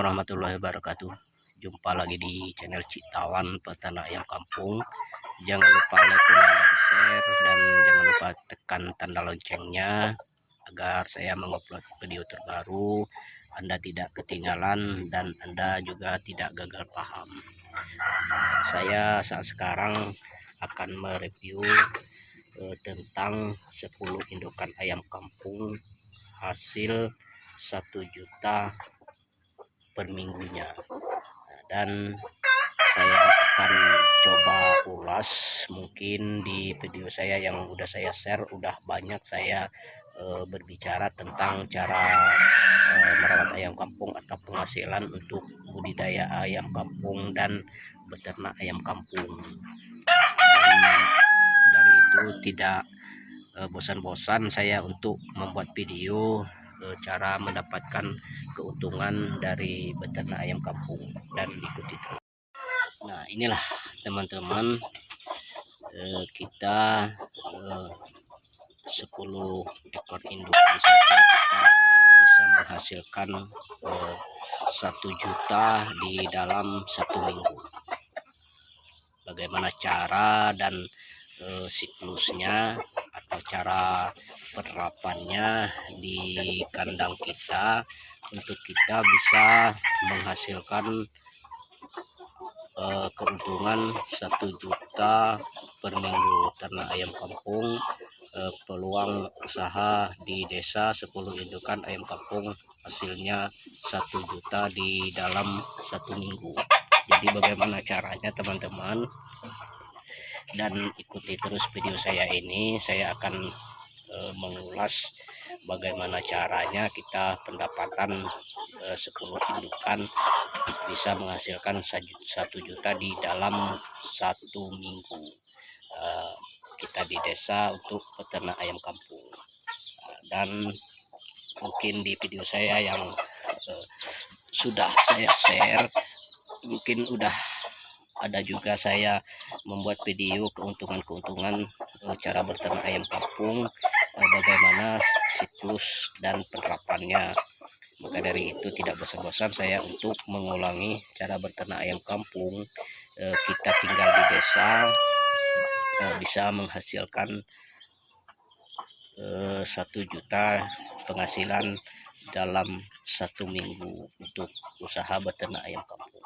warahmatullahi wabarakatuh. Jumpa lagi di channel Citawan Peternak Ayam Kampung. Jangan lupa like, comment, dan share, dan jangan lupa tekan tanda loncengnya agar saya mengupload video terbaru Anda tidak ketinggalan dan Anda juga tidak gagal paham. Saya saat sekarang akan mereview tentang 10 indukan ayam kampung hasil 1 juta per minggunya, dan saya akan coba ulas. Mungkin di video saya yang udah saya share udah banyak saya berbicara tentang cara merawat ayam kampung atau penghasilan untuk budidaya ayam kampung dan beternak ayam kampung. Dan dari itu tidak bosan-bosan saya untuk membuat video cara mendapatkan keuntungan dari beternak ayam kampung, dan ikuti terus. Nah, inilah teman-teman, kita 10 ekor induk saja kita bisa menghasilkan 1 juta di dalam 1 minggu. Bagaimana cara dan siklusnya atau cara penerapannya di kandang kita untuk kita bisa menghasilkan keuntungan 1 juta per minggu ternak ayam kampung. Peluang usaha di desa 10 indukan ayam kampung hasilnya 1 juta di dalam 1 minggu. Jadi bagaimana caranya teman-teman, dan ikuti terus video saya ini. Saya akan mengulas bagaimana caranya kita pendapatan 10 indukan bisa menghasilkan 1 juta di dalam 1 minggu kita di desa untuk peternak ayam kampung. Dan mungkin di video saya yang sudah saya share, mungkin udah ada juga saya membuat video keuntungan cara beternak ayam kampung, bagaimana siklus dan penerapannya. Maka dari itu tidak bosan-bosan saya untuk mengulangi cara beternak ayam kampung. Kita tinggal di desa bisa menghasilkan 1 juta penghasilan dalam 1 minggu untuk usaha beternak ayam kampung.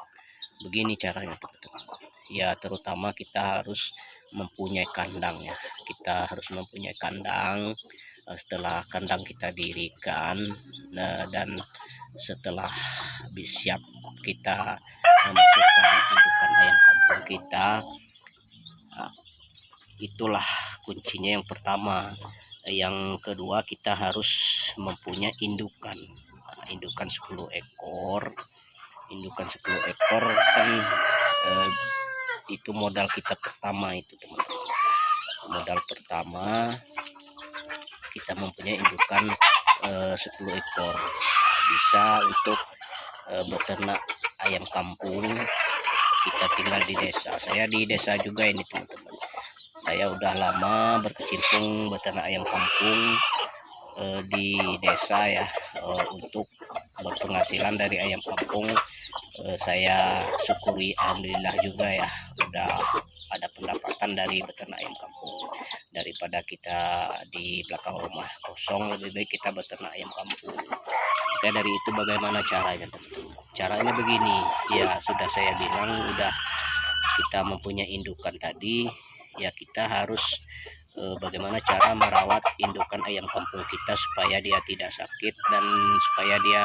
Begini caranya teman-teman. Ya, terutama kita harus mempunyai kandang ya. Kita harus mempunyai kandang. Setelah kandang kita dirikan, dan setelah siap kita memasukkan indukan ayam kampung kita, itulah kuncinya yang pertama. Yang kedua, kita harus mempunyai indukan. Indukan 10 ekor. Indukan 10 ekor kan itu modal kita pertama itu teman-teman. Modal pertama kita mempunyai indukan 10 ekor. Bisa untuk beternak ayam kampung. Kita tinggal di desa. Saya di desa juga ini teman-teman. Saya udah lama berkecimpung beternak ayam kampung di desa ya. Untuk berpenghasilan dari ayam kampung, saya syukuri alhamdulillah juga ya, udah ada pendapatan dari beternak ayam kampung. Daripada kita di belakang rumah kosong, lebih baik kita beternak ayam kampung. Maka dari itu bagaimana caranya teman-teman? Caranya begini ya, sudah saya bilang, udah kita mempunyai indukan tadi ya, kita harus bagaimana cara merawat indukan ayam kampung kita supaya dia tidak sakit dan supaya dia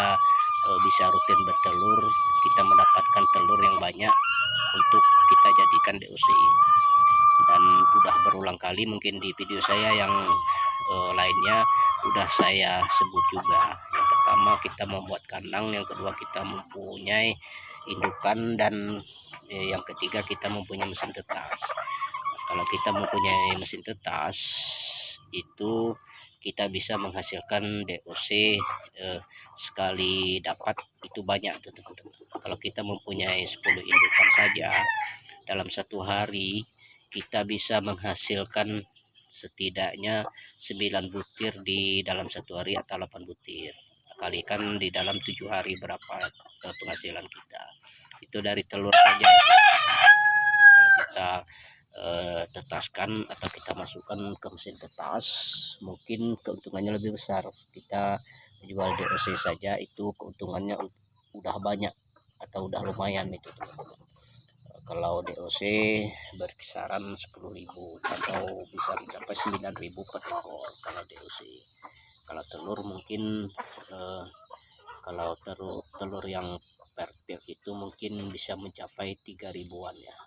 bisa rutin bertelur, kita mendapatkan telur yang banyak untuk kita jadikan DOC. Dan udah berulang kali mungkin di video saya yang lainnya udah saya sebut juga. Yang pertama kita membuat kandang, yang kedua kita mempunyai indukan, dan yang ketiga kita mempunyai mesin tetas. Kalau kita mempunyai mesin tetas itu kita bisa menghasilkan DOC sekali dapat itu banyak tuh teman-teman. Kalau kita mempunyai 10 indukan saja, dalam 1 hari kita bisa menghasilkan setidaknya 9 butir di dalam 1 hari atau 8 butir. Kalikan di dalam 7 hari berapa penghasilan kita. Itu dari telur saja. Kalau kita tetaskan atau kita masukkan ke mesin tetas, mungkin keuntungannya lebih besar. Kita jual DOC saja itu keuntungannya udah banyak atau udah lumayan itu teman-teman. Kalau DOC berkisaran 10.000 atau bisa mencapai 9.000 per ekor kalau DOC. Kalau telur mungkin kalau telur yang perfil itu mungkin bisa mencapai 3.000-an ya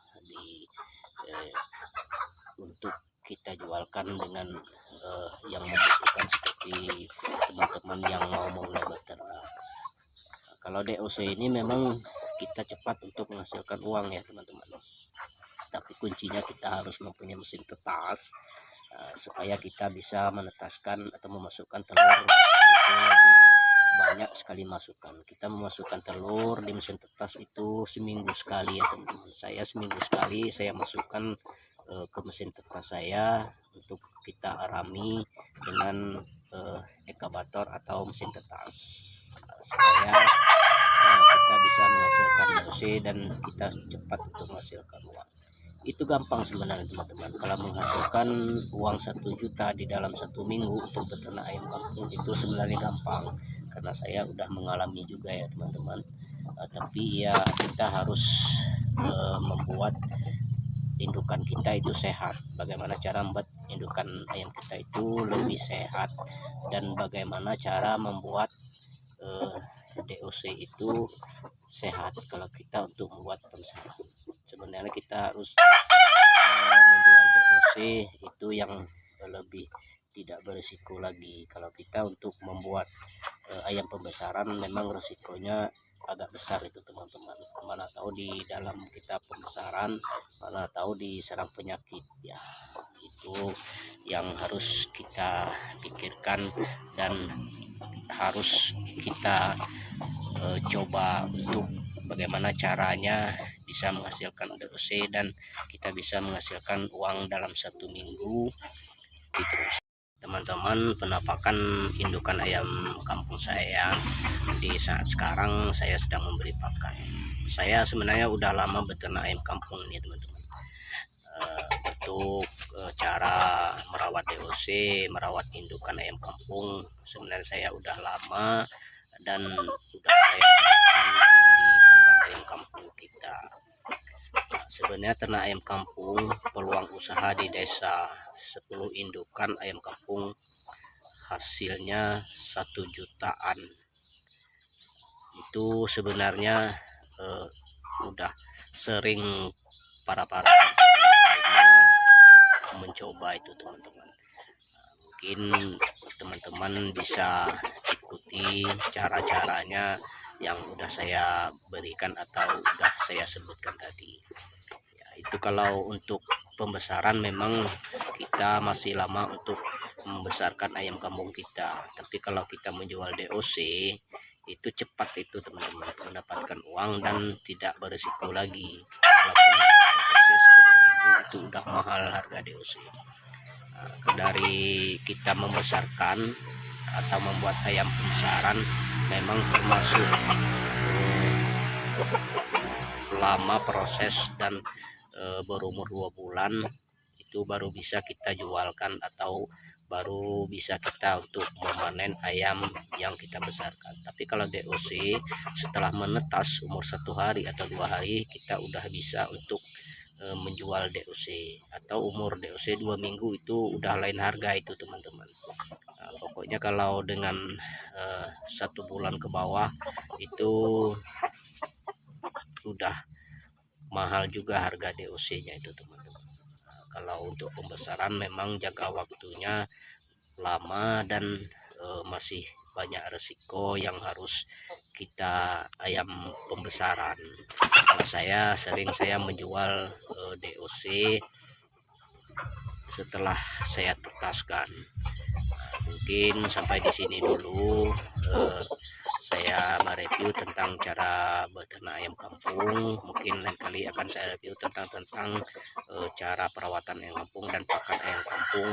untuk kita jualkan dengan yang membutuhkan seperti teman-teman yang mau mulai beternak. Kalau DOC ini memang kita cepat untuk menghasilkan uang ya teman-teman, tapi kuncinya kita harus mempunyai mesin tetas supaya kita bisa menetaskan atau memasukkan telur itu lebih banyak sekali masukan. Kita memasukkan telur di mesin tetas itu seminggu sekali ya teman-teman. Saya seminggu sekali saya masukkan ke mesin tetas saya untuk kita arami dengan ekavator atau mesin tetas supaya kita bisa menghasilkan DOC dan kita cepat untuk menghasilkan uang. Itu gampang sebenarnya teman-teman. Kalau menghasilkan uang 1 juta di dalam 1 minggu untuk beternak ayam kampung itu sebenarnya gampang, karena saya udah mengalami juga ya teman-teman. Tapi ya kita harus membuat indukan kita itu sehat. Bagaimana cara membuat indukan ayam kita itu lebih sehat, dan bagaimana cara membuat DOC itu sehat kalau kita untuk membuat pembesaran. Sebenarnya kita harus menjual DOC itu yang lebih tidak berisiko lagi. Kalau kita untuk membuat ayam pembesaran memang risikonya agak besar itu teman-teman. Mana tahu di dalam kita pembesaran, mana tahu diserang penyakit ya. Itu yang harus kita pikirkan dan harus kita coba untuk bagaimana caranya bisa menghasilkan DOC dan kita bisa menghasilkan uang dalam 1 minggu gitu. Teman-teman, penampakan indukan ayam kampung saya di saat sekarang saya sedang memberi pakan. Saya sebenarnya udah lama beternak ayam kampung ini teman-teman. Untuk cara merawat DOC, merawat indukan ayam kampung sebenarnya saya udah lama dan udah saya terapkan di kandang ayam kampung kita. Sebenarnya ternak ayam kampung peluang usaha di desa 10 indukan ayam kampung hasilnya 1 jutaan. Itu sebenarnya udah sering para mencoba itu teman-teman. Mungkin teman-teman bisa ikuti cara-caranya yang udah saya berikan atau udah saya sebutkan tadi ya. Itu kalau untuk pembesaran memang kita masih lama untuk membesarkan ayam kampung kita, tapi kalau kita menjual DOC itu cepat itu teman-teman, mendapatkan uang dan tidak berisiko lagi. Walaupun DOC 10.000 itu udah mahal harga DOC. Dari kita membesarkan atau membuat ayam pembesaran memang termasuk lama proses dan berumur 2 bulan itu baru bisa kita jualkan atau baru bisa kita untuk memanen ayam yang kita besarkan. Tapi kalau DOC setelah menetas umur 1 hari atau 2 hari kita udah bisa untuk menjual DOC, atau umur DOC 2 minggu itu udah lain harga itu teman-teman. Pokoknya kalau dengan 1 bulan ke bawah itu sudah mahal juga harga DOC nya itu teman-teman. Kalau untuk pembesaran memang jaga waktunya lama dan masih banyak resiko yang harus kita ayam pembesaran. Kalau saya menjual DOC setelah saya tetaskan. Mungkin sampai di sini dulu saya mereview tentang cara beternak ayam kampung. Mungkin lain kali akan saya review tentang cara perawatan ayam kampung dan pakan ayam kampung.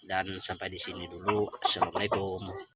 Dan sampai di sini dulu. Assalamualaikum.